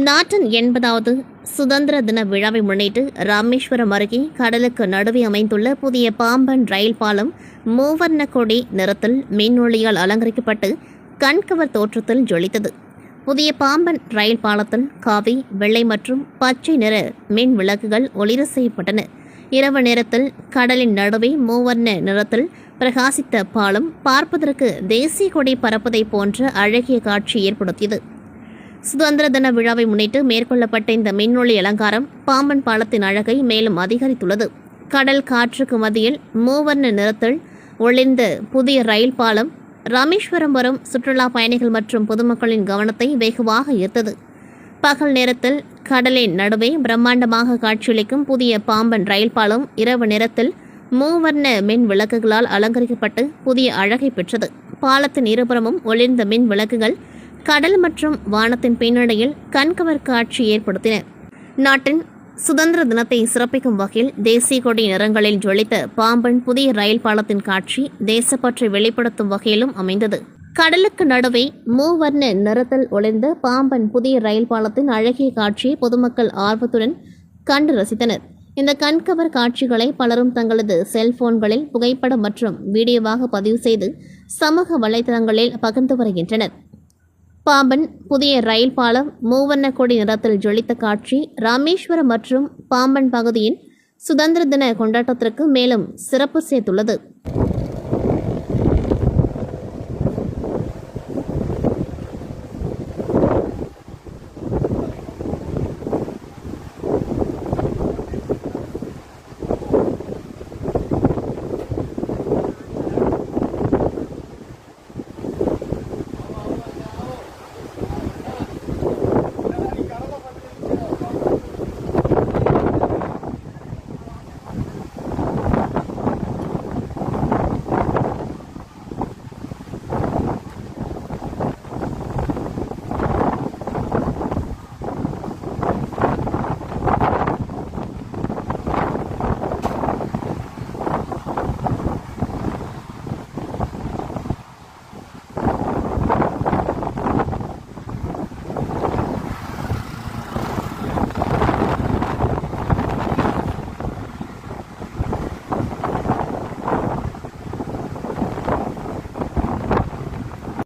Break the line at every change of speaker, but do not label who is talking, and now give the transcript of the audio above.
நாட்டின் 80வது சுதந்திர தின விழாவை முன்னிட்டு ராமேஸ்வரம் அருகே கடலுக்கு நடுவே அமைந்துள்ள புதிய பாம்பன் ரயில் பாலம் மூவர்ண கொடி நிறத்தில் மின்னொளியால் அலங்கரிக்கப்பட்டு கண்கவர் தோற்றத்தில் ஜொலித்தது. புதிய பாம்பன் ரயில் பாலத்தில் காவி, வெள்ளை மற்றும் பச்சை நிற மின் விளக்குகள் ஒளிர செய்யப்பட்டன. இரவு நேரத்தில் கடலின் நடுவே மூவர்ண நிறத்தில் பிரகாசித்த பாலம் பார்ப்பதற்கு தேசிய கொடி பறப்பதை போன்ற அழகிய காட்சி ஏற்படுத்தியது. சுதந்திர தின விழாவை முன்னிட்டு மேற்கொள்ளப்பட்ட இந்த மின்னொளி அலங்காரம் பாம்பன் பாலத்தின் அழகை மேலும் அதிகரித்துள்ளது. கடல் காற்றுக்கு மத்தியில் மூவர்ண நிறத்தில் ஒளிர்ந்த புதிய ரயில் பாலம் ராமேஸ்வரம் வரும் சுற்றுலா பயணிகள் மற்றும் பொதுமக்களின் கவனத்தை வெகுவாக ஈர்த்தது. பகல் நேரத்தில் கடலின் நடுவே பிரம்மாண்டமாக காட்சியளிக்கும் புதிய பாம்பன் ரயில் பாலம் இரவு நேரத்தில் மூவர்ண மின் விளக்குகளால் அலங்கரிக்கப்பட்டு புதிய அழகை பெற்றது. பாலத்தின் இருபுறமும் ஒளிர்ந்த மின் விளக்குகள் கடல் மற்றும் வானத்தின் பின்னணியில் கண்கவர் காட்சி ஏற்படுத்தின. நாட்டின் சுதந்திர தினத்தை சிறப்பிக்கும் வகையில் தேசிய கொடி நிறங்களில் ஜொலித்த பாம்பன் புதிய ரயில் பாலத்தின் காட்சி தேசப்பற்றை வெளிப்படுத்தும் வகையிலும் அமைந்தது. கடலுக்கு நடுவே மூவர்ண நிறத்தில் ஒளிர்ந்த பாம்பன் புதிய ரயில் பாலத்தின் அழகிய காட்சியை பொதுமக்கள் ஆர்வத்துடன் கண்டு ரசித்தனர். இந்த கண்கவர் காட்சிகளை பலரும் தங்களது செல்போன்களில் புகைப்படம் மற்றும் வீடியோவாக பதிவு செய்து சமூக வலைதளங்களில் பகிர்ந்து வருகின்றனர். பாம்பன் புதிய ரயில் பாலம் மூவர்ண கொடி நிறத்தில் ஜொலித்த காட்சி ராமேஸ்வரம் மற்றும் பாம்பன் பகுதியின் சுதந்திர தின கொண்டாட்டத்திற்கு மேலும் சிறப்பு சேர்த்துள்ளது.